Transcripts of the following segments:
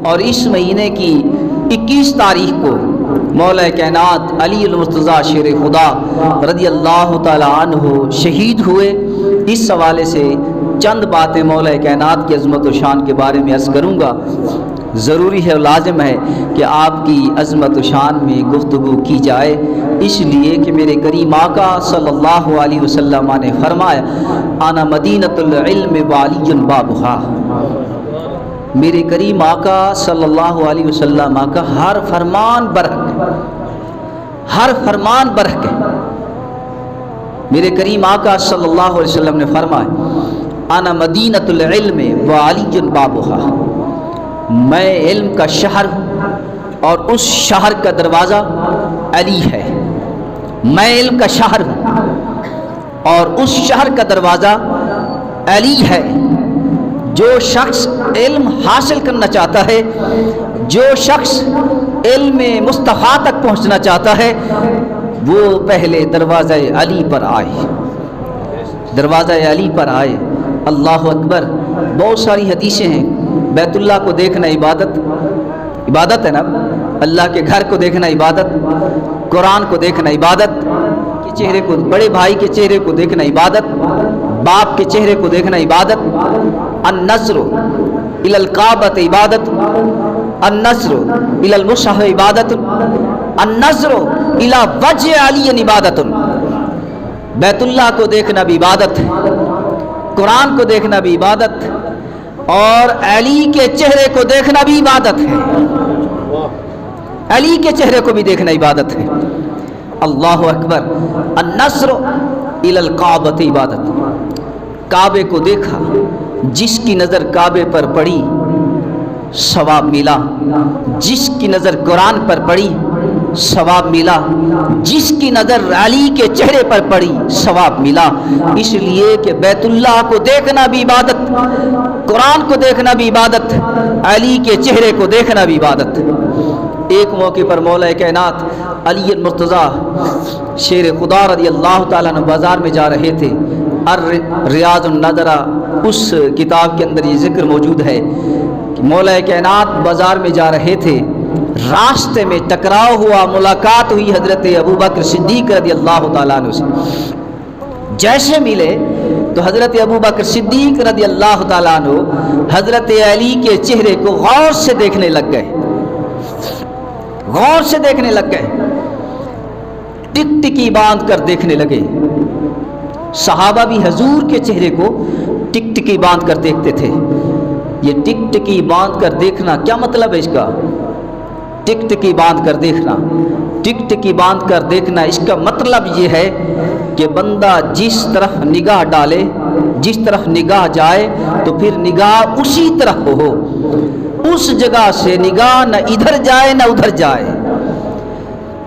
اور اس مہینے کی 21 تاریخ کو مولا کائنات علی المرتضیٰ شیر خدا رضی اللہ تعالی عنہ شہید ہوئے۔ اس حوالے سے چند باتیں مولا کائنات کی عظمت و شان کے بارے میں عرض کروں گا۔ ضروری ہے اور لازم ہے کہ آپ کی عظمت و شان میں گفتگو کی جائے، اس لیے کہ میرے کریم آقا صلی اللہ علیہ وسلم نے فرمایا انا مدینۃ العلم وعلی بابھا۔ میرے کریم آقا صلی اللہ علیہ وسلم کا ہر فرمان برحق ہے، ہر فرمان برحق ہے۔ میرے کریم آقا صلی اللہ علیہ وسلم نے فرمایا انا مدینۃ العلم وعلی بابھا، میں علم کا شہر ہوں اور اس شہر کا دروازہ علی ہے۔ میں علم کا شہر ہوں اور اس شہر کا دروازہ علی ہے۔ جو شخص علم حاصل کرنا چاہتا ہے، جو شخص علم مصطفیٰ تک پہنچنا چاہتا ہے، وہ پہلے دروازہ علی پر آئے، دروازہ علی پر آئے۔ اللہ اکبر۔ بہت ساری حدیثیں ہیں۔ بیت اللہ کو دیکھنا عبادت ہے نا، اللہ کے گھر کو دیکھنا عبادت، قرآن کو دیکھنا عبادت، کے چہرے کو، بڑے بھائی کے چہرے کو دیکھنا عبادت، باپ کے چہرے کو دیکھنا عبادت۔ النظر الی الکعبۃ عبادت، النظر الی المصحف عبادت، النظر الی وجہ علی عبادت۔ بیت اللہ کو دیکھنا بھی عبادت ہے، قرآن کو دیکھنا بھی عبادت، اور علی کے چہرے کو دیکھنا بھی عبادت ہے۔ علی کے چہرے کو بھی دیکھنا عبادت ہے۔ اللہ اکبر۔ النظر الی الکعبۃ عبادت، کعبے کو دیکھا، جس کی نظر کعبے پر پڑی ثواب ملا، جس کی نظر قرآن پر پڑی ثواب ملا، جس کی نظر علی کے چہرے پر پڑی ثواب ملا۔ اس لیے کہ بیت اللہ کو دیکھنا بھی عبادت، قرآن کو دیکھنا بھی عبادت، علی کے چہرے کو دیکھنا بھی عبادت۔ ایک موقع پر مولا کائنات علی المرتضیٰ شیر خدا رضی اللہ تعالیٰ عنہ بازار میں جا رہے تھے۔ ریاض النظرہ اس کتاب کے اندر یہ ذکر موجود ہے کہ مولا کائنات بازار میں جا رہے تھے، راستے میں ٹکراؤ ہوا، ملاقات ہوئی حضرت ابوبکر صدیق رضی اللہ تعالیٰ عنہ سے۔ جیسے ملے تو حضرت ابوبکر صدیق رضی اللہ تعالیٰ عنہ حضرت علی کے چہرے کو غور سے دیکھنے لگ گئے، غور سے دیکھنے لگ گئے، ٹک ٹکی باندھ کر دیکھنے لگے۔ صحابہ بھی حضور کے چہرے کو ٹک ٹکی باندھ کر دیکھتے تھے۔ یہ ٹک ٹکی باندھ کر دیکھنا کیا مطلب ہے اس کا؟ ٹک ٹکی باندھ کر دیکھنا، ٹک ٹکی باندھ کر دیکھنا، اس کا مطلب یہ ہے کہ بندہ جس طرف نگاہ ڈالے، جس طرف نگاہ جائے تو پھر نگاہ اسی طرف ہو، اس جگہ سے نگاہ نہ ادھر جائے نہ ادھر جائے،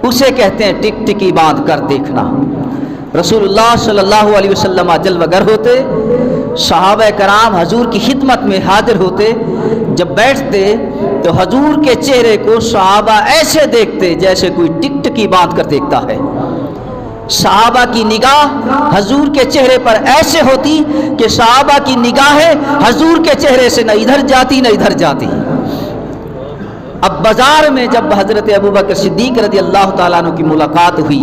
اسے کہتے ہیں ٹک ٹکی باندھ کر دیکھنا۔ رسول اللہ صلی اللہ علیہ وسلم جلوہ گر ہوتے، صحابہ کرام حضور کی خدمت میں حاضر ہوتے، جب بیٹھتے تو حضور کے چہرے کو صحابہ ایسے دیکھتے جیسے کوئی ٹک ٹکی باندھ کر دیکھتا ہے۔ صحابہ کی نگاہ حضور کے چہرے پر ایسے ہوتی کہ صحابہ کی نگاہیں حضور کے چہرے سے نہ ادھر جاتی نہ ادھر جاتی۔ اب بازار میں جب حضرت ابوبکر صدیق رضی اللہ تعالیٰ عنہ کی ملاقات ہوئی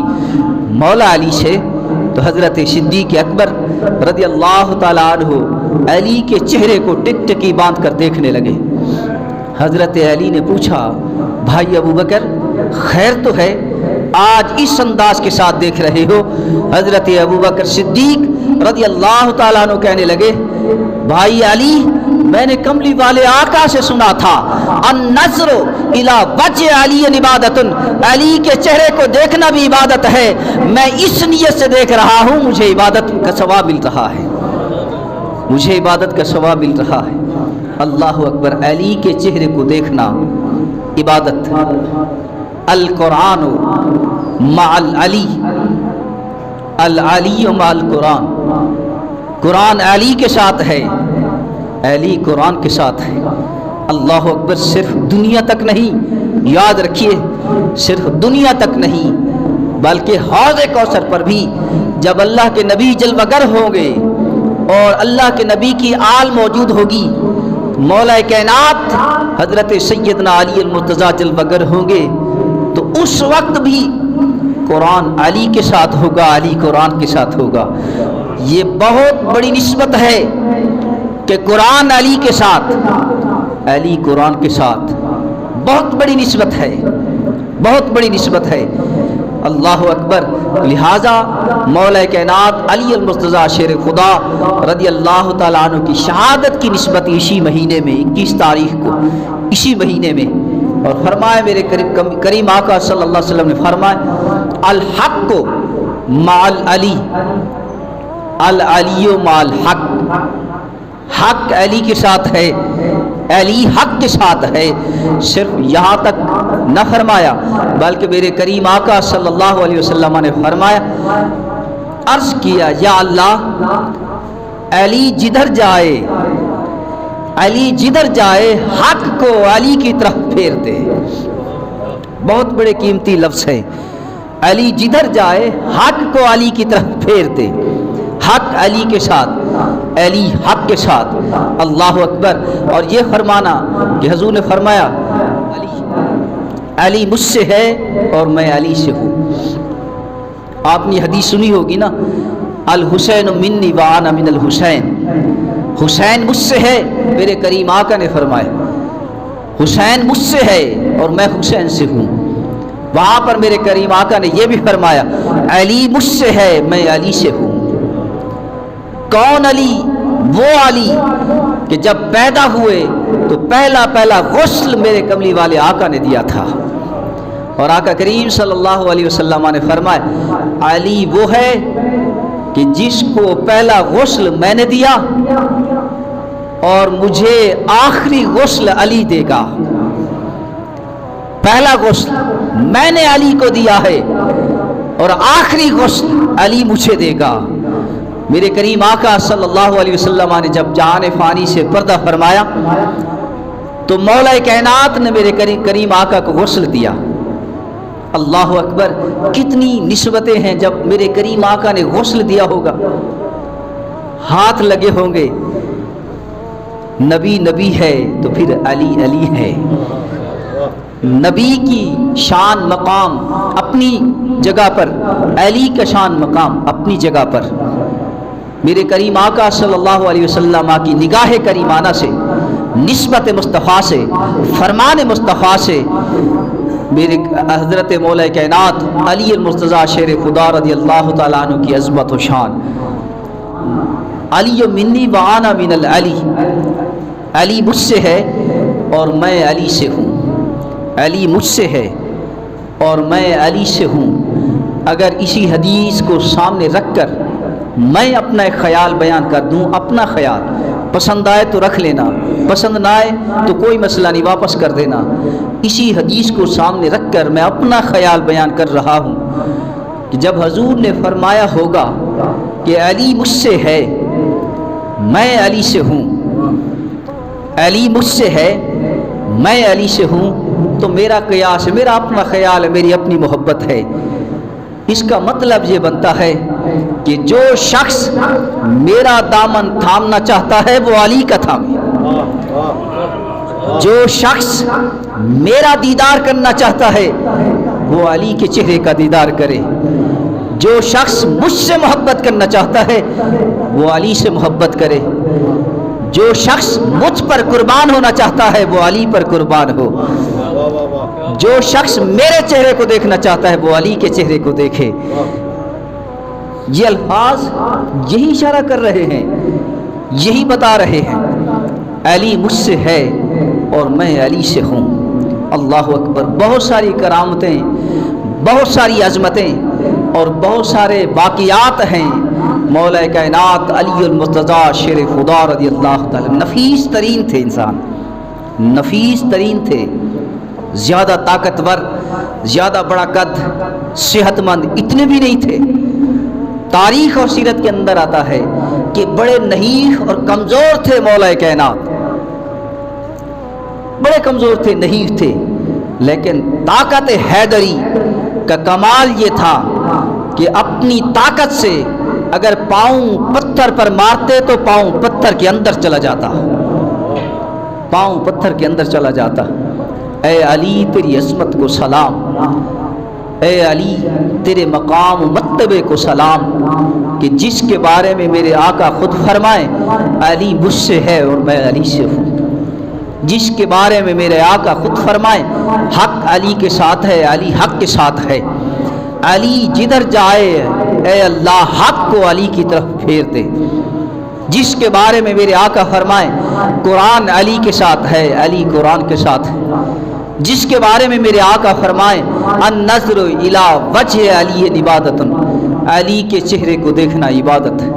مولا علی سے، تو حضرت صدیق اکبر رضی اللہ تعالیٰ عنہ علی کے چہرے کو ٹک ٹکی باندھ کر دیکھنے لگے۔ حضرت علی نے پوچھا، بھائی ابوبکر خیر تو ہے، آج اس انداز کے ساتھ دیکھ رہے ہو؟ حضرت ابوبکر صدیق رضی اللہ تعالیٰ عنہ کہنے لگے، بھائی علی، میں نے کملی والے آقا سے سنا تھا النظر الی وجہ علی عبادت، علی کے چہرے کو دیکھنا بھی عبادت ہے۔ میں اس نیت سے دیکھ رہا ہوں، مجھے عبادت کا ثواب مل رہا ہے، مجھے عبادت کا ثواب مل رہا ہے۔ اللہ اکبر۔ علی کے چہرے کو دیکھنا عبادت۔ القرآن مع العلی، العلی مع القرآن، قرآن علی کے ساتھ ہے، علی قرآن کے ساتھ ہے۔ اللہ اکبر۔ صرف دنیا تک نہیں، یاد رکھیے، صرف دنیا تک نہیں بلکہ حوض کوثر پر بھی جب اللہ کے نبی جلوہ گر ہوں گے اور اللہ کے نبی کی آل موجود ہوگی، مولا کائنات حضرت سیدنا علی المرتضیٰ جلوہ گر ہوں گے تو اس وقت بھی قرآن علی کے ساتھ ہوگا، علی قرآن کے ساتھ ہوگا۔ یہ بہت بڑی نسبت ہے کہ قرآن علی کے ساتھ، علی قرآن کے ساتھ، بہت بڑی نسبت ہے، بہت بڑی نسبت ہے۔ اللہ اکبر۔ لہٰذا مولا کائنات علی المرتضیٰ شیر خدا رضی اللہ تعالیٰ عنہ کی شہادت کی نسبت اسی مہینے میں 21 تاریخ کو، اسی مہینے میں، اور فرمایا میرے کریم آقا صلی اللہ علیہ وسلم نے فرمایا الحق مع العلی، العلی مع الحق، حق علی کے ساتھ ہے، علی حق کے ساتھ ہے۔ صرف یہاں تک نہ فرمایا بلکہ میرے کریم آقا صلی اللہ علیہ وسلم نے فرمایا، عرض کیا یا اللہ علی جدھر جائے، علی جدھر جائے حق کو علی کی طرف پھیر دے۔ بہت بڑے قیمتی لفظ ہے، علی جدھر جائے حق کو علی کی طرف پھیر دے، حق علی کے ساتھ، علی حق کے ساتھ۔ اللہ اکبر۔ اور یہ فرمانا کہ حضور نے فرمایا علی مجھ سے ہے اور میں علی سے ہوں۔ آپ نے حدیث سنی ہوگی نا، الحسین منی وانا من الحسین، حسین مجھ سے ہے، میرے کریم آقا نے فرمایا حسین مجھ سے ہے اور میں حسین سے ہوں۔ وہاں پر میرے کریم آقا نے یہ بھی فرمایا علی مجھ سے ہے، میں علی سے ہوں۔ کون علی؟ وہ علی کہ جب پیدا ہوئے تو پہلا غسل میرے کملی والے آقا نے دیا تھا، اور آقا کریم صلی اللہ علیہ وسلم نے فرمایا علی وہ ہے کہ جس کو پہلا غسل میں نے دیا اور مجھے آخری غسل علی دے گا۔ پہلا غسل میں نے علی کو دیا ہے اور آخری غسل علی مجھے دے گا۔ میرے کریم آقا صلی اللہ علیہ وسلم نے جب جہان فانی سے پردہ فرمایا تو مولا کائنات نے میرے کریم آقا کو غسل دیا۔ اللہ اکبر۔ کتنی نسبتیں ہیں، جب میرے کریم آقا نے غسل دیا ہوگا، ہاتھ لگے ہوں گے، نبی نبی ہے تو پھر علی علی ہے۔ نبی کی شان مقام اپنی جگہ پر، علی کا شان مقام اپنی جگہ پر۔ میرے کریم آقا صلی اللہ علیہ وسلم کی نگاہ کریمانہ سے، نسبت مصطفیٰ سے، فرمان مصطفیٰ سے میرے حضرت مولا کائنات علی المرتضیٰ شیر خدا رضی اللہ تعالیٰ عنہ کی عظمت و شان۔ علی منی وانا من العلی، علی مجھ سے ہے اور میں علی سے ہوں، علی مجھ سے ہے اور میں علی سے ہوں۔ اگر اسی حدیث کو سامنے رکھ کر میں اپنا ایک خیال بیان کر دوں، اپنا خیال، پسند آئے تو رکھ لینا، پسند نہ آئے تو کوئی مسئلہ نہیں، واپس کر دینا۔ اسی حدیث کو سامنے رکھ کر میں اپنا خیال بیان کر رہا ہوں کہ جب حضور نے فرمایا ہوگا کہ علی مجھ سے ہے، میں علی سے ہوں، علی مجھ سے ہے، میں علی سے ہوں، تو میرا قیاس ہے، میرا اپنا خیال ہے، میری اپنی محبت ہے۔ اس کا مطلب یہ بنتا ہے کہ جو شخص میرا دامن تھامنا چاہتا ہے وہ علی کا تھامے، جو شخص میرا دیدار کرنا چاہتا ہے وہ علی کے چہرے کا دیدار کرے، جو شخص مجھ سے محبت کرنا چاہتا ہے وہ علی سے محبت کرے، جو شخص مجھ پر قربان ہونا چاہتا ہے وہ علی پر قربان ہو، جو شخص میرے چہرے کو دیکھنا چاہتا ہے وہ علی کے چہرے کو دیکھے۔ یہ الفاظ یہی اشارہ کر رہے ہیں، یہی بتا رہے ہیں علی مجھ سے ہے اور میں علی سے ہوں۔ اللہ اکبر۔ بہت ساری کرامتیں، بہت ساری عظمتیں اور بہت سارے واقعات ہیں مولا کائنات علی المرتضیٰ شیر خدا رضی اللہ تعالی۔ نفیس ترین تھے انسان، نفیس ترین تھے، زیادہ طاقتور، زیادہ بڑا قد، صحت مند اتنے بھی نہیں تھے۔ تاریخ اور سیرت کے اندر آتا ہے کہ بڑے نحیف اور کمزور تھے مولا کائنات، بڑے کمزور تھے، نحیف تھے، لیکن طاقت حیدری کا کمال یہ تھا کہ اپنی طاقت سے اگر پاؤں پتھر پر مارتے تو پاؤں پتھر کے اندر چلا جاتا، پاؤں پتھر کے اندر چلا جاتا، اے علی تیری عظمت کو سلام، اے علی تیرے مقام و مرتبے کو سلام، کہ جس کے بارے میں میرے آقا خود فرمائیں علی مجھ سے ہے اور میں علی سے ہوں، جس کے بارے میں میرے آقا خود فرمائیں حق علی کے ساتھ ہے، علی حق کے ساتھ ہے، علی جدھر جائے اے اللہ حق کو علی کی طرف پھیر دے، جس کے بارے میں میرے آقا فرمائیں قرآن علی کے ساتھ ہے، علی قرآن کے ساتھ ہے، جس کے بارے میں میرے آقا فرمائیں النظر الی وجہ علی عبادت، علی کے چہرے کو دیکھنا عبادت ہے۔